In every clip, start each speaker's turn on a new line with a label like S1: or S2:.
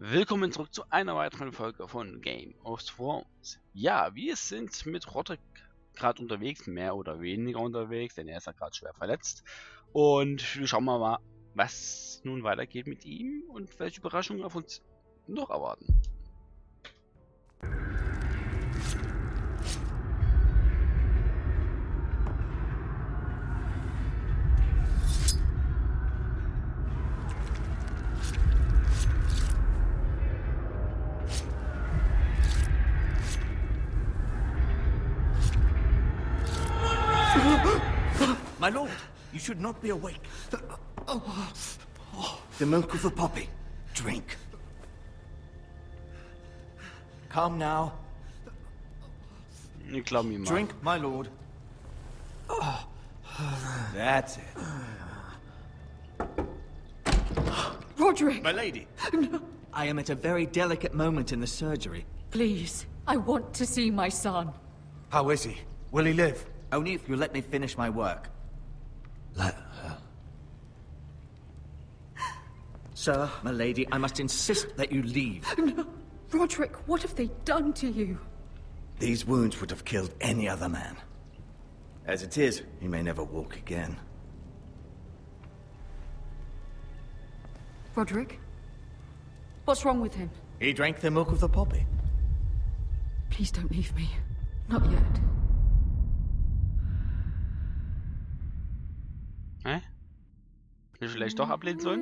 S1: Willkommen zurück zu einer weiteren Folge von Game of Thrones. Ja, wir sind mit Rodrik gerade unterwegs, mehr oder weniger unterwegs, denn er ist ja gerade schwer verletzt. Und wir schauen mal, was nun weitergeht mit ihm und welche Überraschungen auf uns noch erwarten.
S2: My lord, you should not be awake. The milk of the poppy. Drink. Calm now.
S1: Ich glaube mir mal.
S2: Drink, my lord. That's it.
S3: Rodrik!
S2: My lady.
S3: No.
S2: I am at a very delicate moment in the surgery.
S3: Please, I want to see my son.
S2: How is he? Will he live? Only if you let me finish my work. Let her. Sir, my lady, I must insist that you leave.
S3: No. Rodrik, what have they done to you?
S2: These wounds would have killed any other man. As it is, he may never walk again.
S3: Rodrik? What's wrong with him?
S2: He drank the milk of the poppy.
S3: Please don't leave me. Not yet.
S1: Hä? Hätte ich vielleicht doch ablehnen sollen?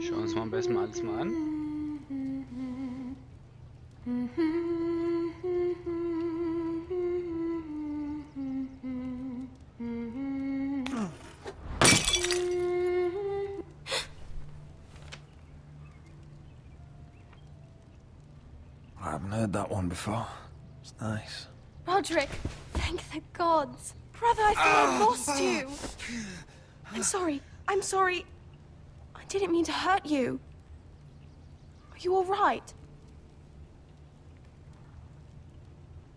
S1: Schauen wir uns mal am besten mal alles mal an.
S4: I haven't heard that one before. It's nice.
S5: Rodrik, thank the gods. Brother, I thought I lost you. I'm sorry. I didn't mean to hurt you. Are you all right?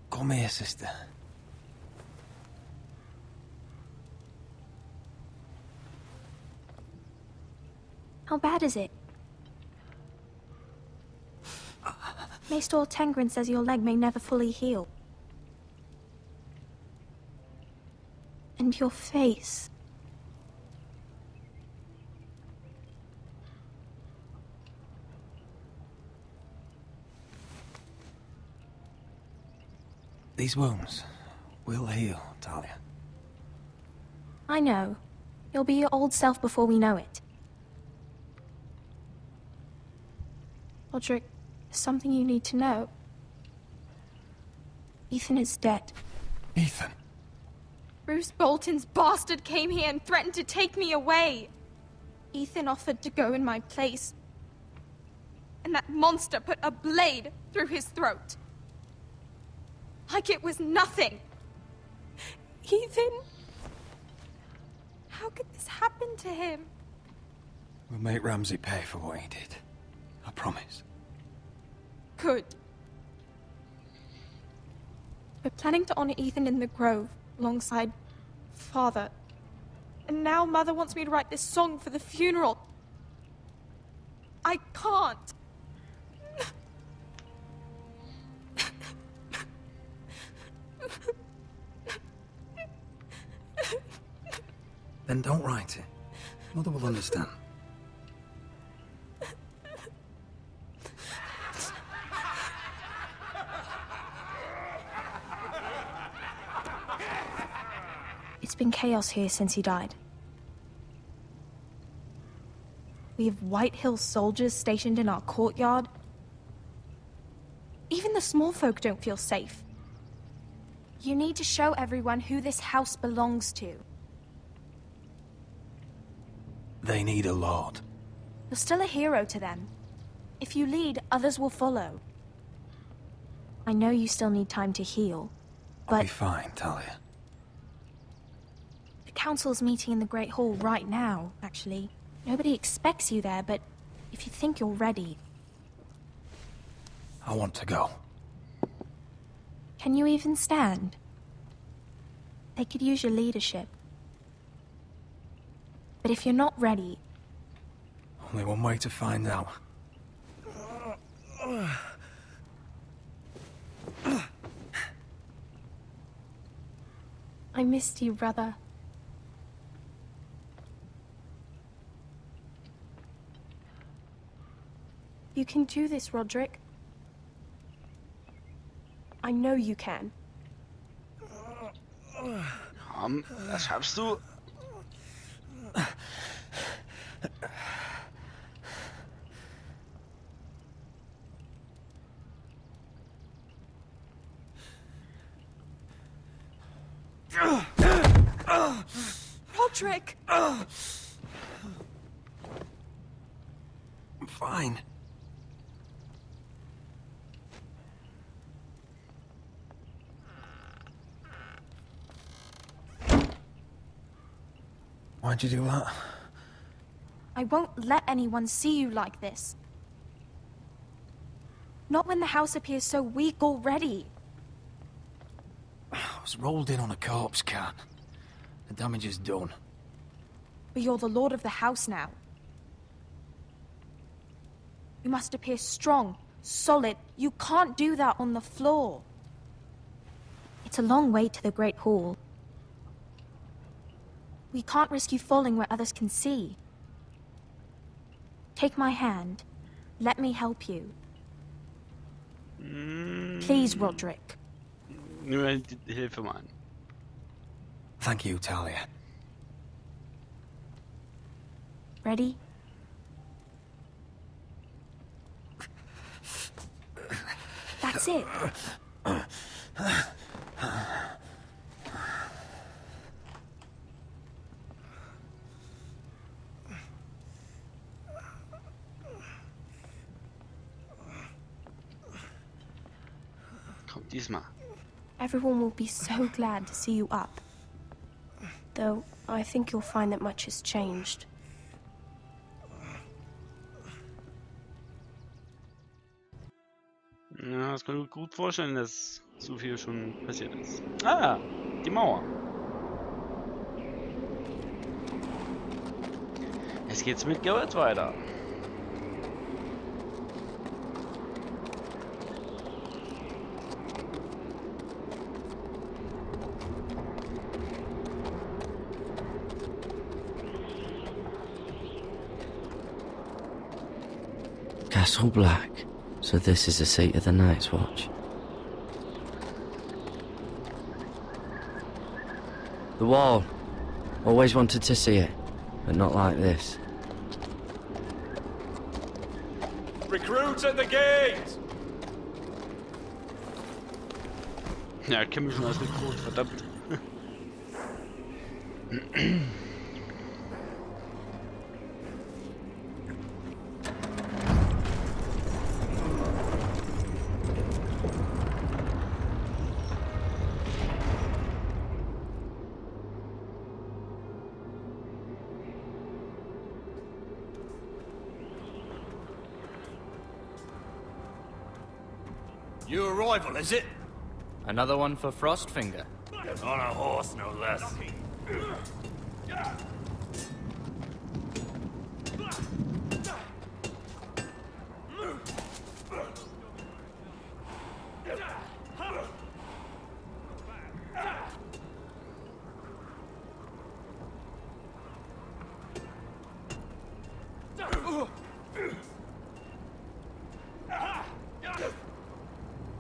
S4: Come here, sister.
S5: How bad is it? Maester Tengrin says your leg may never fully heal. And your face.
S4: These wounds will heal, Talia.
S5: I know. You'll be your old self before we know it. Rodrik, there's something you need to know. Ethan is dead.
S4: Ethan?
S5: Bruce Bolton's bastard came here and threatened to take me away. Ethan offered to go in my place. And that monster put a blade through his throat. Like it was nothing. Ethan? How could this happen to him?
S4: We'll make Ramsay pay for what he did. I promise.
S5: Good. We're planning to honor Ethan in the Grove, alongside Father. And now Mother wants me to write this song for the funeral. I can't.
S4: Then don't write it. Mother will understand.
S5: It's been chaos here since he died. We have White Hill soldiers stationed in our courtyard. Even the small folk don't feel safe. You need to show everyone who this house belongs to.
S4: They need a lord.
S5: You're still a hero to them. If you lead, others will follow. I know you still need time to heal,
S4: I'll be
S5: but
S4: fine, Talia.
S5: the council's meeting in the Great Hall right now, actually. Nobody expects you there, but if you think you're ready...
S4: I want to go.
S5: Can you even stand? They could use your leadership. But if you're not ready,
S4: Only one way to find out.
S5: I missed you, brother. You can do this, Rodrik. I know you can.
S1: Das schaffst du.
S5: Rodrik!
S4: I'm fine. Why'd you do that?
S5: I won't let anyone see you like this. Not when the house appears so weak already.
S4: I was rolled in on a corpse cart. The damage is done.
S5: But you're the lord of the house now. You must appear strong, solid. You can't do that on the floor. It's a long way to the Great Hall. We can't risk you falling where others can see. Take my hand. Let me help you. Please, Rodrik.
S1: Nur Hilfe, Mann.
S4: Thank you, Talia.
S5: Ready? That's it.
S1: Komm, diesmal.
S5: Everyone will be so glad to see you up. Though, I think you'll find that much has changed.
S1: Ja, das kann ich mir gut vorstellen, dass so viel schon passiert ist. Ah, die Mauer. Jetzt geht's mit Geralt weiter.
S6: Castle Black. So this is the seat of the Night's Watch. The wall. Always wanted to see it, but not like this.
S7: Recruits at the gate!
S1: Ja, kenne mich schon als Rekrut, verdammt.
S7: New arrival, is it?
S8: Another one for Frostfinger.
S7: On a horse, no less.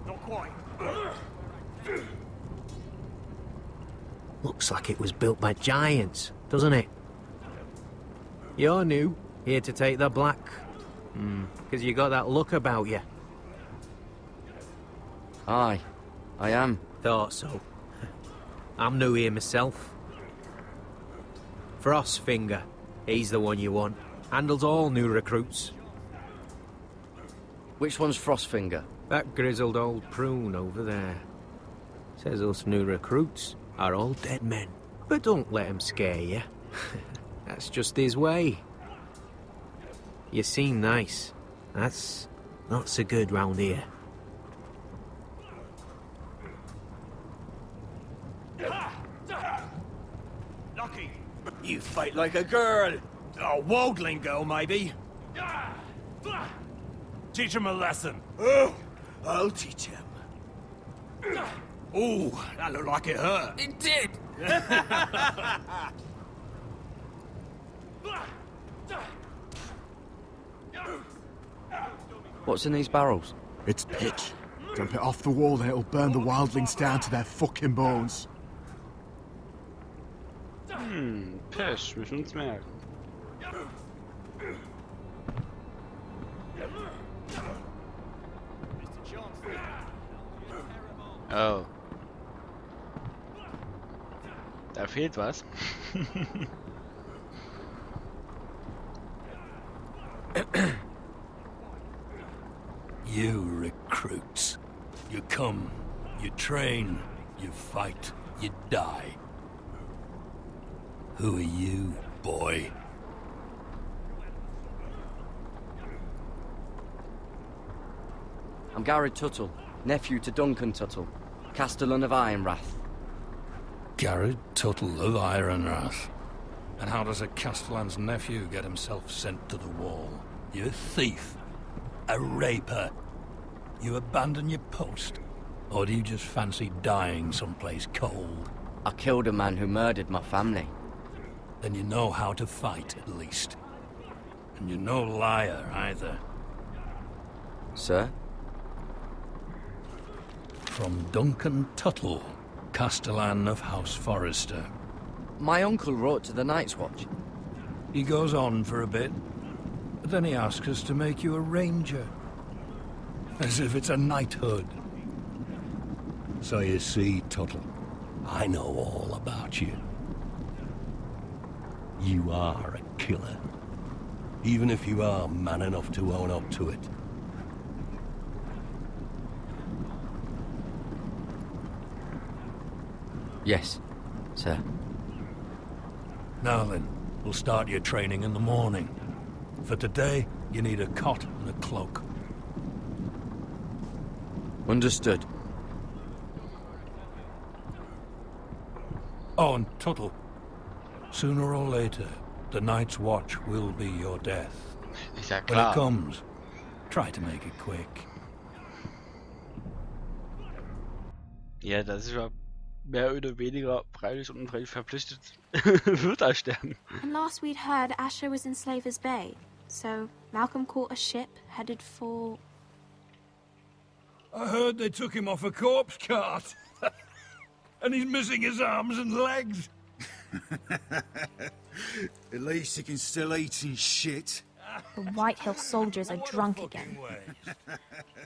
S7: Not quite.
S9: Looks like it was built by giants, doesn't it? You're new, here to take the black. Because you got that look about you.
S6: Aye, I am.
S9: Thought so. I'm new here myself. Frostfinger, he's the one you want. Handles all new recruits.
S6: Which one's Frostfinger?
S9: That grizzled old prune over there. Says us new recruits are all dead men. But don't let him scare you. That's just his way. You seem nice. That's not so good round here.
S7: Lucky.
S2: You fight like a girl.
S7: A worldling girl, maybe. Teach him a lesson.
S2: Oh, I'll teach him.
S7: Ooh, that looked like it hurt.
S4: It did!
S6: What's in these barrels?
S10: It's pitch. Dump it off the wall and it'll burn the wildlings down to their fucking bones.
S1: Pech, müssen uns merken. Oh. Da fehlt was.
S7: You recruits. You come, you train, you fight, you die. Who are you, boy?
S6: I'm Gary Tuttle, nephew to Duncan Tuttle, Castellan of Ironrath.
S7: Garrett Tuttle of Ironrath. And how does a Castellan's nephew get himself sent to the wall? You thief. A raper. You abandon your post? Or do you just fancy dying someplace cold?
S6: I killed a man who murdered my family.
S7: Then you know how to fight, at least. And you're no liar, either.
S6: Sir?
S7: From Duncan Tuttle, Castellan of House Forrester.
S6: My uncle wrote to the Night's Watch.
S7: He goes on for a bit, but then he asks us to make you a ranger. As if it's a knighthood. So you see, Tuttle, I know all about you. You are a killer. Even if you are man enough to own up to it.
S6: Yes, sir.
S7: Now then, we'll start your training in the morning. For today, you need a cot and a cloak.
S6: Understood.
S7: Oh, and Tuttle. Sooner or later, the Night's Watch will be your death.
S1: Ist ja
S7: When it
S1: klar.
S7: comes, try to make it quick.
S1: Ja, das ist ja mehr oder weniger freiwillig und unfreiwillig verpflichtet. Wird er sterben.
S5: And last we'd heard, Asher was in Slaver's Bay. So Malcolm caught a ship headed for...
S7: I heard they took him off a corpse cart. And he's missing his arms and legs.
S10: At least he can still eat and shit.
S5: The White Hill soldiers are drunk again.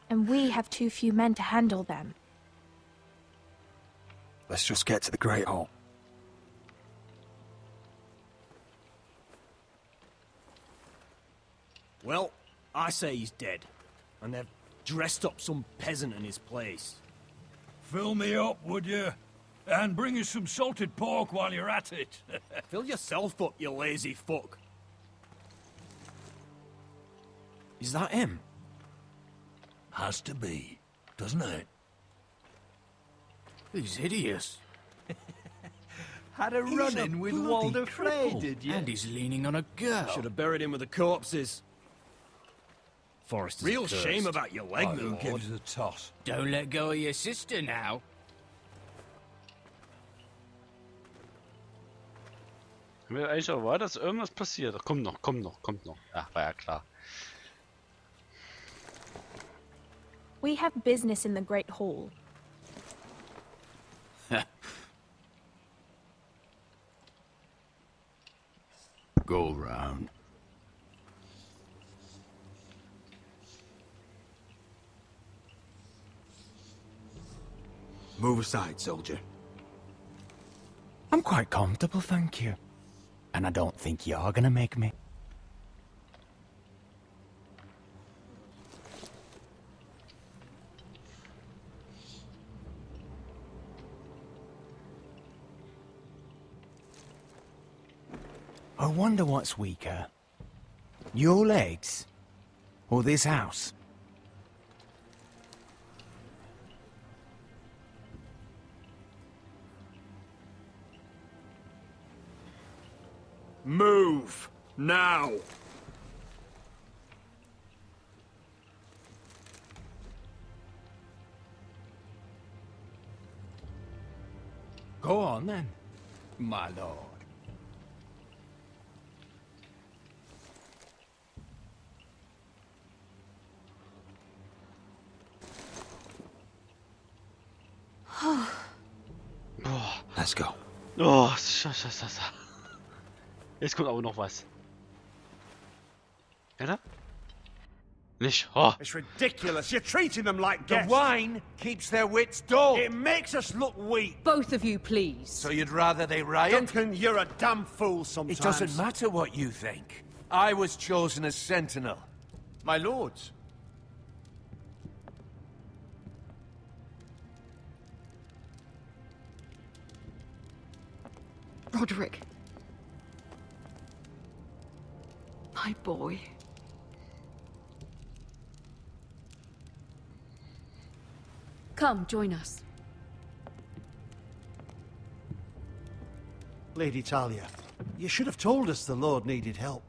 S5: And we have too few men to handle them.
S10: Let's just get to the Great Hall.
S11: Well, I say he's dead. And they've dressed up some peasant in his place.
S7: Fill me up, would you? And bring us some salted pork while you're at it.
S11: Fill yourself up, you lazy fuck. Is that him?
S7: Has to be, doesn't it?
S4: He's hideous.
S11: Had a run-in with Walder Frey, did you?
S4: And he's leaning on a girl.
S11: Should have buried him with the corpses. Forrester's
S7: Real
S11: cursed. shame about your leg,
S7: Oh,
S11: my
S7: who
S11: lord.
S7: gives the toss?
S4: Don't let go of your sister now.
S1: Haben wir eigentlich erwartet, dass irgendwas passiert? Ach, kommt noch, kommt noch, kommt noch. Ach, war ja klar.
S5: We have business in the Great Hall.
S12: go round.
S10: Move aside, soldier.
S13: I'm quite comfortable, thank you. And I don't think you're gonna make me. I wonder what's weaker. Your legs? Or this house?
S10: Move! Now!
S13: Go on then, my lord.
S10: Let's go.
S1: Oh, jetzt kommt aber noch was. Oder? Nicht. Oh.
S11: It's ridiculous. You're treating them like guests.
S12: The wine keeps their wits dull.
S11: It makes us look weak.
S14: Both of you, please.
S12: So you'd rather they riot?
S11: Duncan, you're a damn fool sometimes.
S12: It doesn't matter what you think. I was chosen as sentinel.
S11: My lords.
S3: Rodrik. My boy. Come, join us.
S11: Lady Talia, you should have told us the Lord needed help.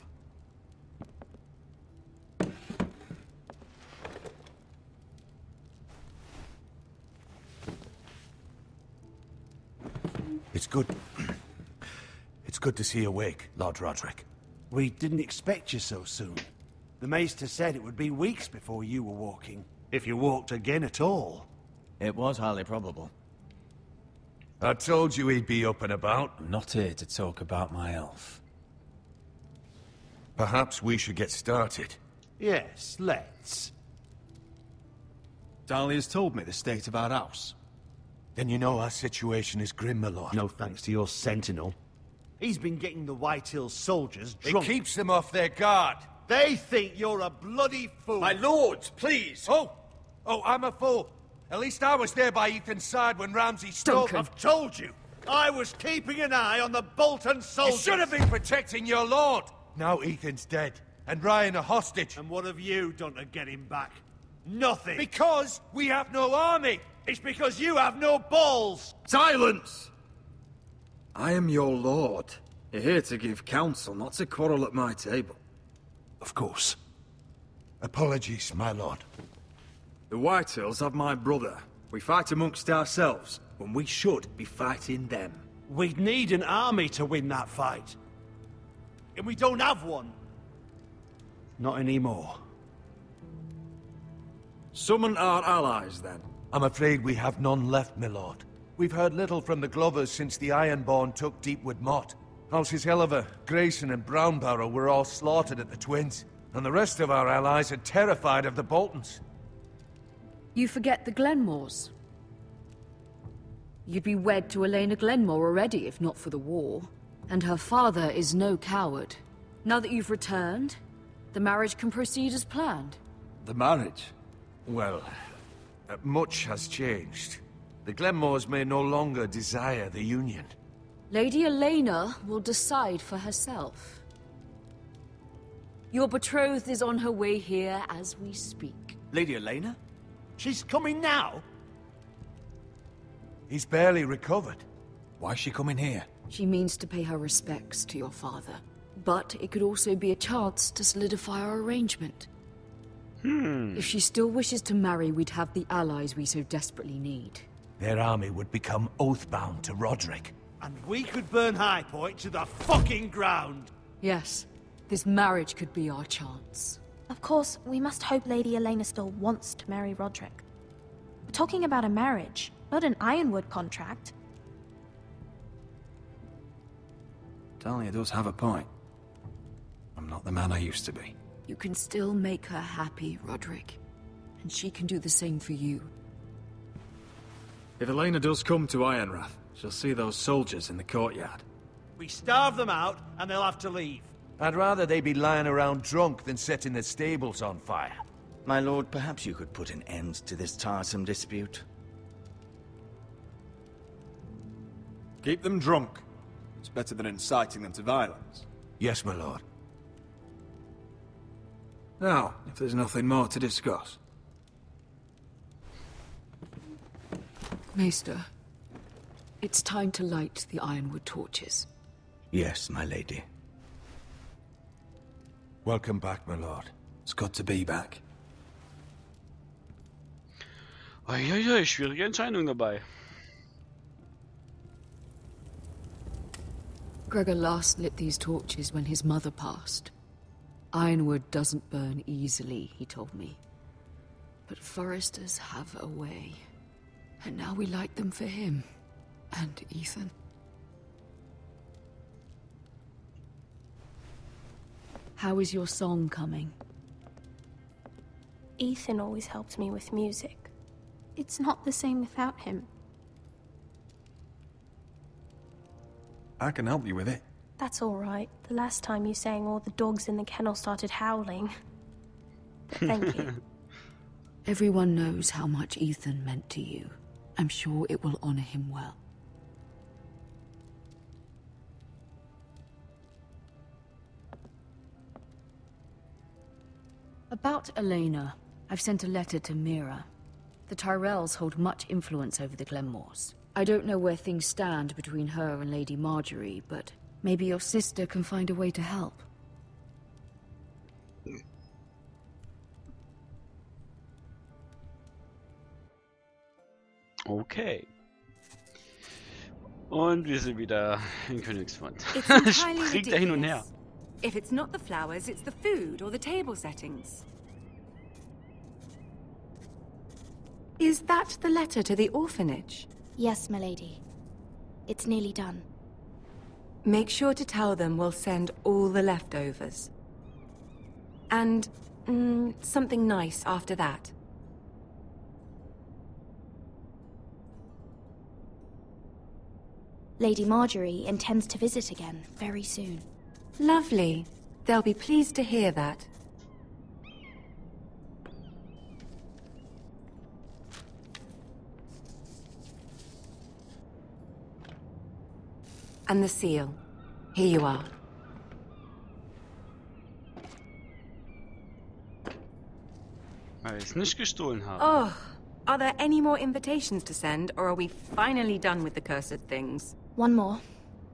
S12: It's good. It's good to see you awake, Lord Rodrik.
S11: We didn't expect you so soon. The Maester said it would be weeks before you were walking, if you walked again at all.
S8: It was highly probable.
S12: I told you he'd be up and about.
S13: I'm not here to talk about my elf.
S12: Perhaps we should get started.
S11: Yes, let's.
S10: Dahlia's told me the state of our house.
S12: Then you know our situation is grim, my lord.
S11: No thanks to your sentinel. He's been getting the White Hills soldiers drunk.
S12: It keeps them off their guard.
S11: They think you're a bloody fool.
S12: My lords, please! Oh, I'm a fool. At least I was there by Ethan's side when Ramsay stole...
S3: Duncan.
S11: I've told you. I was keeping an eye on the Bolton soldiers.
S12: You should have been protecting your lord. Now Ethan's dead, and Ryan a hostage.
S11: And what have you done to get him back? Nothing.
S12: Because we have no army.
S11: It's because you have no balls.
S15: Silence! I am your lord. You're here to give counsel, not to quarrel at my table.
S12: Of course. Apologies, my lord.
S15: The Whitehills have my brother. We fight amongst ourselves, when we should be fighting them.
S11: We'd need an army to win that fight. And we don't have one. Not anymore.
S15: Summon our allies, then.
S12: I'm afraid we have none left, my lord. We've heard little from the Glovers since the Ironborn took Deepwood Motte. Houses Helliver, Grayson and Brownbarrow were all slaughtered at the Twins, and the rest of our allies are terrified of the Boltons.
S14: You forget the Glenmores. You'd be wed to Elena Glenmore already if not for the war. And her father is no coward. Now that you've returned, the marriage can proceed as planned.
S15: The marriage?
S12: Well, much has changed. The Glenmores may no longer desire the union.
S14: Lady Elena will decide for herself. Your betrothed is on her way here as we speak.
S15: Lady Elena?
S11: She's coming now?
S12: He's barely recovered.
S13: Why is she coming here?
S14: She means to pay her respects to your father. But it could also be a chance to solidify our arrangement. If she still wishes to marry, we'd have the allies we so desperately need.
S12: Their army would become oathbound to Rodrik.
S11: And we could burn High Point to the fucking ground!
S14: Yes, this marriage could be our chance.
S5: Of course, we must hope Lady Elena still wants to marry Rodrik. We're talking about a marriage, not an Ironwood contract.
S13: Talia does have a point.
S4: I'm not the man I used to be.
S14: You can still make her happy, Rodrik. And she can do the same for you.
S15: If Elena does come to Ironrath, she'll see those soldiers in the courtyard.
S11: We starve them out, and they'll have to leave.
S12: I'd rather they be lying around drunk than setting the stables on fire.
S2: My lord, perhaps you could put an end to this tiresome dispute.
S16: Keep them drunk. It's better than inciting them to violence.
S12: Yes, my lord.
S4: Now, if there's nothing more to discuss.
S14: Maester, it's time to light the ironwood torches.
S2: Yes, my lady.
S12: Welcome back, my lord.
S4: It's good to be back.
S1: Uiuiui, schwierige Entscheidung dabei.
S14: Gregor last lit these torches when his mother passed. Ironwood doesn't burn easily, he told me. But foresters have a way. And now we light them for him. And Ethan. How is your song coming?
S5: Ethan always helped me with music. It's not the same without him.
S16: I can help you with it.
S5: That's all right. The last time you sang, all the dogs in the kennel started howling. But thank you.
S14: Everyone knows how much Ethan meant to you. I'm sure it will honor him well. About Elena, I've sent a letter to Mira. The Tyrells hold much influence over the Glenmores. I don't know where things stand between her and Lady Marjorie, but maybe your sister can find a way to help.
S1: Okay. Und wir sind wieder in Königsmund. Springt er hin und her.
S17: If it's not the flowers, it's the food or the table settings. Is that the letter to the orphanage?
S5: Yes, my lady. It's nearly done.
S17: Make sure to tell them we'll send all the leftovers. And, something nice after that.
S5: Lady Marjorie intends to visit again very soon.
S17: Lovely. They'll be pleased to hear that. And the seal. Here you are.
S1: Weil wir es nicht gestohlen haben.
S17: Oh, are there any more invitations to send, or are we finally done with the cursed things?
S5: One more.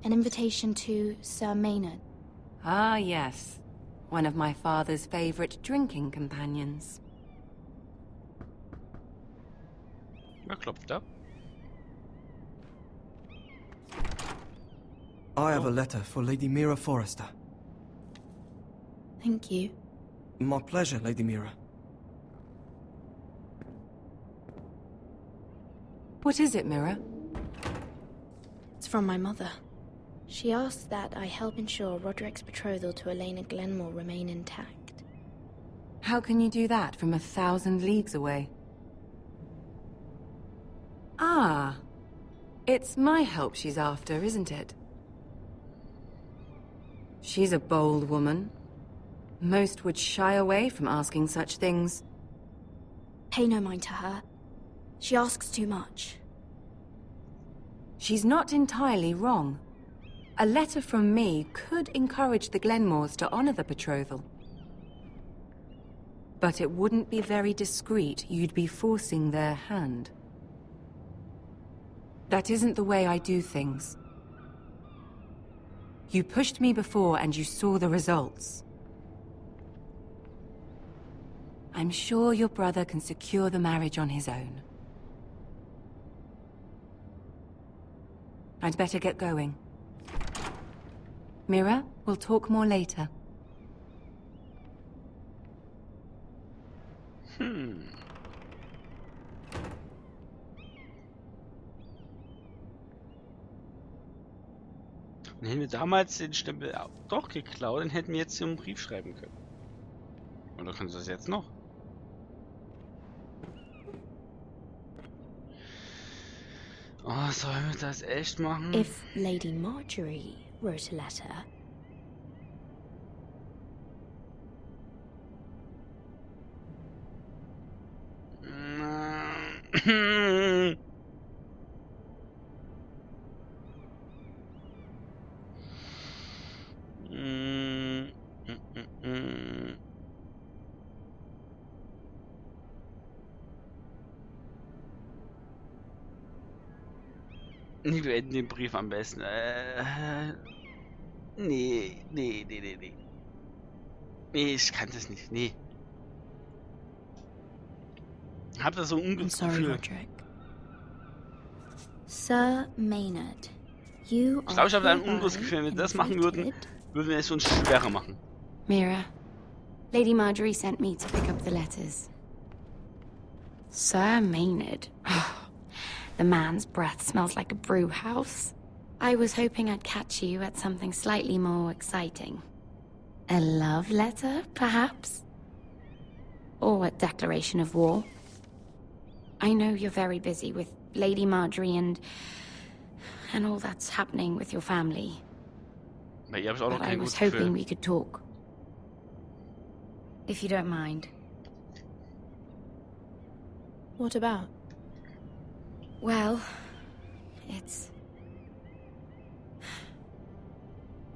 S5: An invitation to Sir Maynard.
S17: Ah, yes. One of my father's favorite drinking companions.
S1: Wer klopft da?
S18: I have a letter for Lady Mira Forrester.
S5: Thank you.
S18: My pleasure, Lady Mira.
S17: What is it, Mira?
S5: It's from my mother. She asks that I help ensure Rodrik's betrothal to Elena Glenmore remain intact.
S17: How can you do that from 1,000 leagues away? Ah. It's my help she's after, isn't it? She's a bold woman. Most would shy away from asking such things.
S5: Pay no mind to her. She asks too much.
S17: She's not entirely wrong. A letter from me could encourage the Glenmores to honor the betrothal. But it wouldn't be very discreet. You'd be forcing their hand. That isn't the way I do things. You pushed me before and you saw the results. I'm sure your brother can secure the marriage on his own. I'd better get going. Mira, we'll talk more later.
S1: Hätten wir damals den Stempel doch geklaut, dann hätten wir jetzt hier einen Brief schreiben können. Oder können Sie das jetzt noch? Oh, sollen wir das echt machen?
S19: If Lady Marjorie wrote a letter...
S1: Nee, wir enden den Brief am besten. Nee. Nee, ich kann das nicht. Nee. Hab da so ein ungutes Gefühl.
S19: Rodrik. Sir Maynard, you
S1: Ich glaube, ich habe da ein ungutes Gefühl. Wenn wir das machen würden, würden wir es uns schwerer machen.
S19: Mira, Lady Marjorie sent me to pick up the letters. Sir Maynard. The man's breath smells like a brew house. I was hoping I'd catch you at something slightly more exciting. A love letter, perhaps? Or a declaration of war? I know you're very busy with Lady Marjorie and all that's happening with your family.
S1: But I
S19: was hoping we could talk. If you don't mind.
S17: What about?
S19: Well, it's...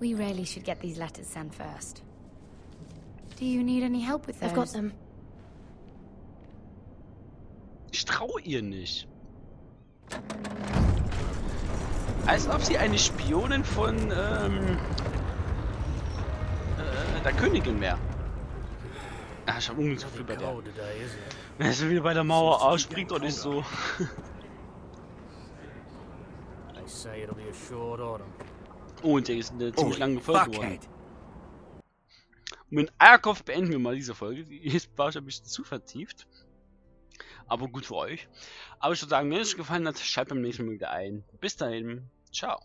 S19: We really should get these letters sent first. Do you need any help with those?
S17: I've got them.
S1: Ich traue ihr nicht. Als ob sie eine Spionin von der Königin wäre. Ah, ich habe ungefähr zu viel bei der. Er ist wieder bei der Mauer. Oh, springt doch nicht so. Und der ist eine ziemlich lange Folge geworden. Und mit Eierkopf beenden wir mal diese Folge. Die ist wahrscheinlich ein bisschen zu vertieft. Aber gut für euch. Aber ich würde sagen, wenn es euch gefallen hat, schaltet beim nächsten Mal wieder ein. Bis dahin. Ciao.